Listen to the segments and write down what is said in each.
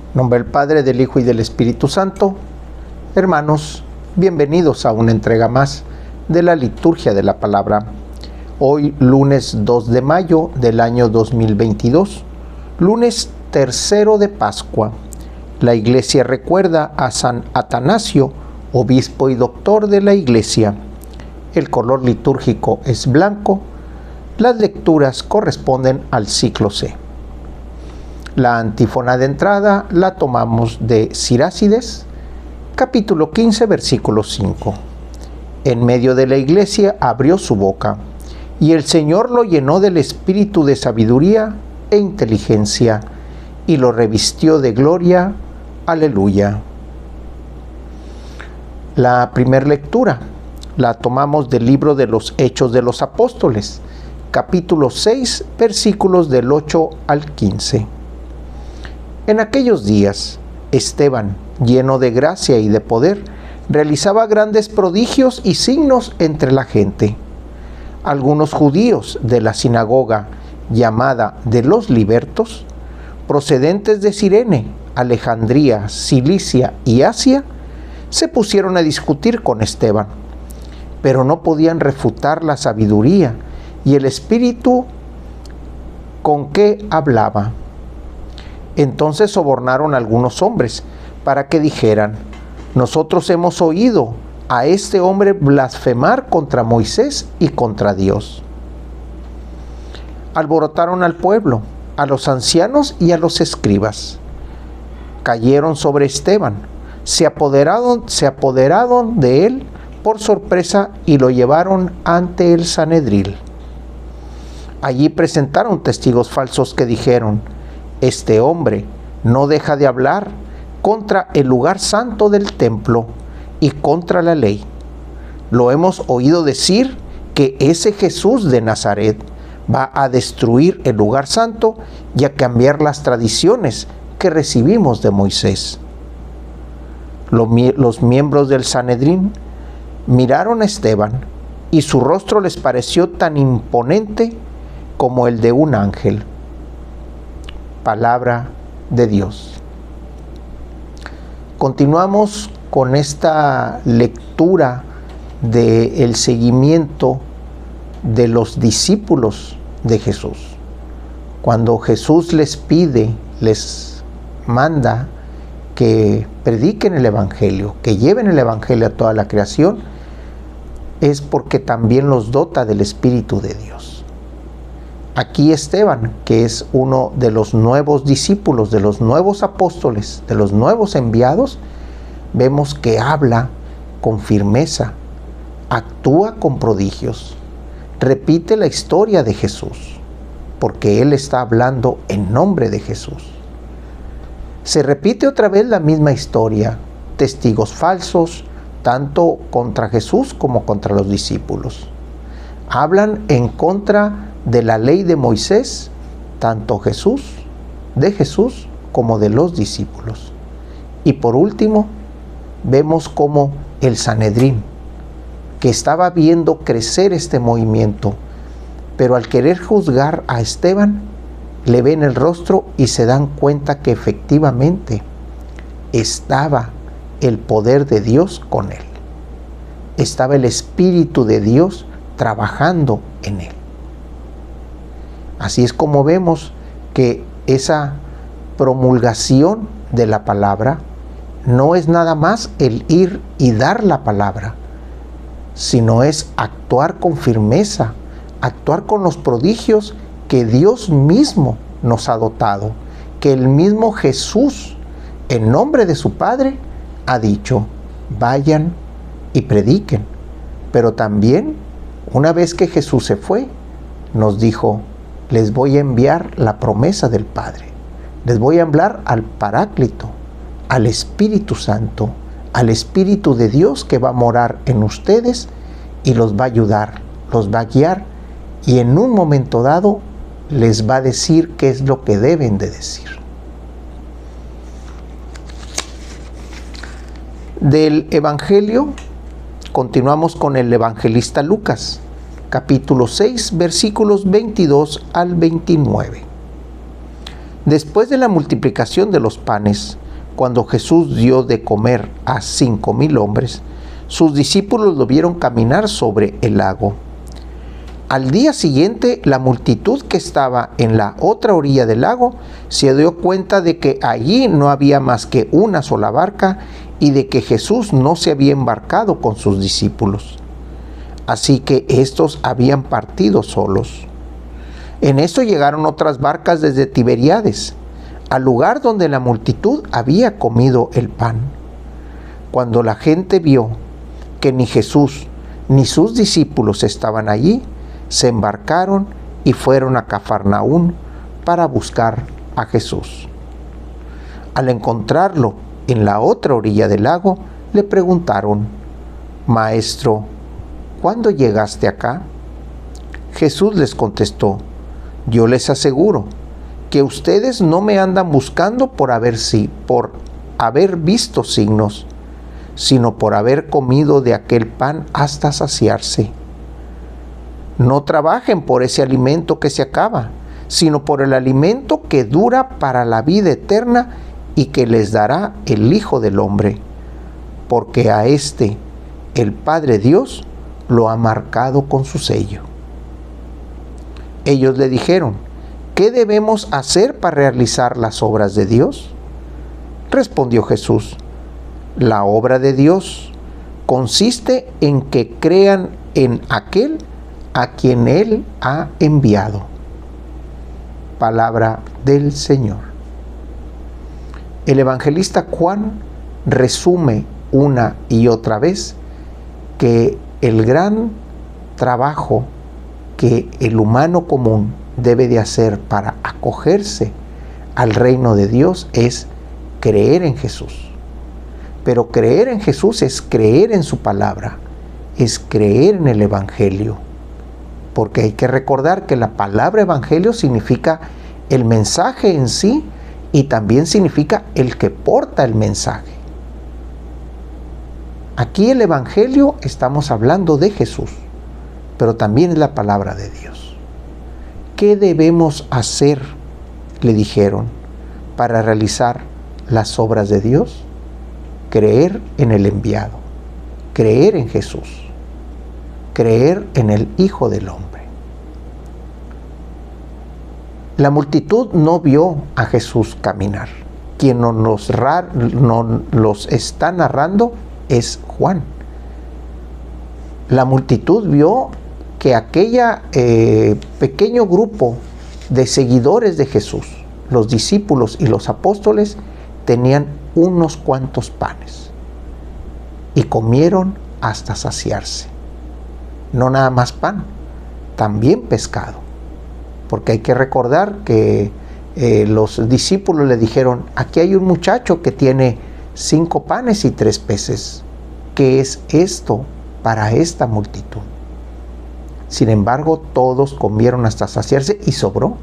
En nombre del Padre, del Hijo y del Espíritu Santo. Hermanos, bienvenidos a una entrega más de la liturgia de la palabra. Hoy, lunes 2 de mayo del año 2022, lunes tercero de Pascua. La Iglesia recuerda a San Atanasio, obispo y doctor de la Iglesia. El color litúrgico es blanco. Las lecturas corresponden al ciclo C. La antífona de entrada la tomamos de Sirácides, capítulo 15, versículo 5. En medio de la iglesia abrió su boca, y el Señor lo llenó del espíritu de sabiduría e inteligencia, y lo revistió de gloria. Aleluya. La primera lectura la tomamos del libro de los Hechos de los Apóstoles, capítulo 6, versículos del 8 al 15. En aquellos días, Esteban, lleno de gracia y de poder, realizaba grandes prodigios y signos entre la gente. Algunos judíos de la sinagoga llamada de los Libertos, procedentes de Cirene, Alejandría, Cilicia y Asia, se pusieron a discutir con Esteban, pero no podían refutar la sabiduría y el espíritu con que hablaba. Entonces sobornaron a algunos hombres para que dijeran: nosotros hemos oído a este hombre blasfemar contra Moisés y contra Dios. Alborotaron al pueblo, a los ancianos y a los escribas. Cayeron sobre Esteban, se apoderaron de él por sorpresa y lo llevaron ante el Sanedril. Allí presentaron testigos falsos que dijeron: este hombre no deja de hablar contra el lugar santo del templo y contra la ley. Lo hemos oído decir que ese Jesús de Nazaret va a destruir el lugar santo y a cambiar las tradiciones que recibimos de Moisés. Los miembros del Sanedrín miraron a Esteban y su rostro les pareció tan imponente como el de un ángel. Palabra de Dios. Continuamos con esta lectura del seguimiento de los discípulos de Jesús. Cuando Jesús les manda que prediquen el Evangelio, que lleven el Evangelio a toda la creación, es porque también los dota del Espíritu de Dios. Aquí Esteban, que es uno de los nuevos discípulos, de los nuevos apóstoles, de los nuevos enviados, vemos que habla con firmeza, actúa con prodigios, repite la historia de Jesús, porque él está hablando en nombre de Jesús. Se repite otra vez la misma historia, testigos falsos, tanto contra Jesús como contra los discípulos. Hablan en contra de la ley de Moisés, tanto de Jesús como de los discípulos. Y por último, vemos como el Sanedrín, que estaba viendo crecer este movimiento, pero al querer juzgar a Esteban, le ven el rostro y se dan cuenta que efectivamente estaba el poder de Dios con él. Estaba el Espíritu de Dios trabajando en él. Así es como vemos que esa promulgación de la palabra no es nada más el ir y dar la palabra, sino es actuar con firmeza, actuar con los prodigios que Dios mismo nos ha dotado, que el mismo Jesús, en nombre de su Padre, ha dicho: vayan y prediquen. Pero también, una vez que Jesús se fue, nos dijo: les voy a enviar la promesa del Padre. Les voy a enviar al Paráclito, al Espíritu Santo, al Espíritu de Dios que va a morar en ustedes y los va a ayudar, los va a guiar y en un momento dado les va a decir qué es lo que deben de decir. Del Evangelio continuamos con el evangelista Lucas, capítulo 6, versículos 22 al 29. Después de la multiplicación de los panes, cuando Jesús dio de comer a 5,000 hombres, sus discípulos lo vieron caminar sobre el lago. Al día siguiente, la multitud que estaba en la otra orilla del lago se dio cuenta de que allí no había más que una sola barca y de que Jesús no se había embarcado con sus discípulos. Así que estos habían partido solos. En eso llegaron otras barcas desde Tiberíades, al lugar donde la multitud había comido el pan. Cuando la gente vio que ni Jesús ni sus discípulos estaban allí, se embarcaron y fueron a Cafarnaún para buscar a Jesús. Al encontrarlo en la otra orilla del lago, le preguntaron: Maestro, ¿cuándo llegaste acá? Jesús les contestó: Yo les aseguro que ustedes no me andan buscando por haber visto signos, sino por haber comido de aquel pan hasta saciarse. No trabajen por ese alimento que se acaba, sino por el alimento que dura para la vida eterna y que les dará el Hijo del Hombre, porque a este, el Padre Dios, lo ha marcado con su sello. Ellos le dijeron: ¿Qué debemos hacer para realizar las obras de Dios? Respondió Jesús: La obra de Dios consiste en que crean en aquel a quien Él ha enviado. Palabra del Señor. El evangelista Juan resume una y otra vez que el gran trabajo que el humano común debe de hacer para acogerse al reino de Dios es creer en Jesús. Pero creer en Jesús es creer en su palabra, es creer en el Evangelio. Porque hay que recordar que la palabra evangelio significa el mensaje en sí y también significa el que porta el mensaje. Aquí el evangelio estamos hablando de Jesús, pero también es la palabra de Dios. ¿Qué debemos hacer?, le dijeron, para realizar las obras de Dios. Creer en el enviado, creer en Jesús, creer en el Hijo del Hombre. La multitud no vio a Jesús caminar. Quien nos los está narrando es Juan. La multitud vio que aquella pequeño grupo de seguidores de Jesús, los discípulos y los apóstoles, tenían unos cuantos panes y comieron hasta saciarse. No nada más pan, también pescado. Porque hay que recordar que los discípulos le dijeron: aquí hay un muchacho que tiene 5 panes y 3 peces. ¿Qué es esto para esta multitud? Sin embargo, todos comieron hasta saciarse y sobró.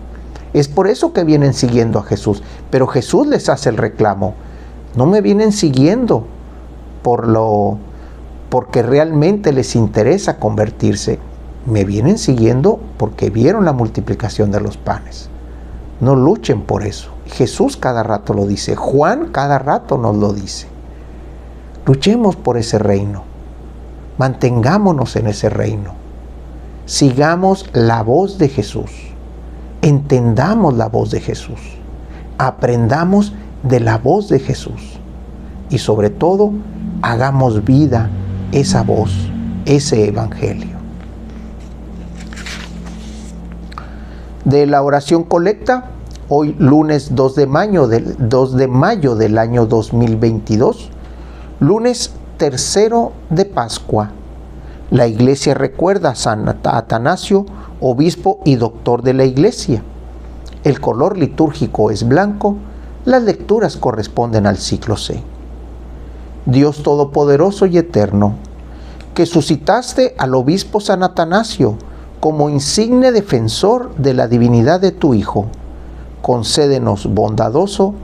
Es por eso que vienen siguiendo a Jesús. Pero Jesús les hace el reclamo: no me vienen siguiendo porque realmente les interesa convertirse. Me vienen siguiendo porque vieron la multiplicación de los panes. No luchen por eso. Jesús cada rato lo dice. Juan cada rato nos lo dice. Luchemos por ese reino. Mantengámonos en ese reino. Sigamos la voz de Jesús. Entendamos la voz de Jesús. Aprendamos de la voz de Jesús. Y sobre todo, hagamos vida esa voz, ese evangelio. De la oración colecta, hoy lunes 2 de mayo del año 2022, lunes tercero de Pascua. La Iglesia recuerda a San Atanasio, obispo y doctor de la Iglesia. El color litúrgico es blanco, las lecturas corresponden al ciclo C. Dios Todopoderoso y Eterno, que suscitaste al obispo San Atanasio como insigne defensor de la divinidad de tu Hijo, concédenos bondadoso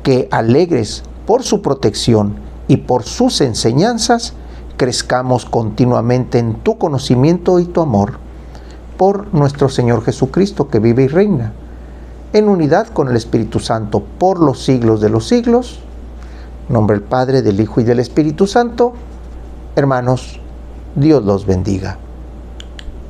que, alegres por su protección y por sus enseñanzas, crezcamos continuamente en tu conocimiento y tu amor. Por nuestro Señor Jesucristo, que vive y reina en unidad con el Espíritu Santo, por los siglos de los siglos. En nombre del Padre, del Hijo y del Espíritu Santo. Hermanos, Dios los bendiga.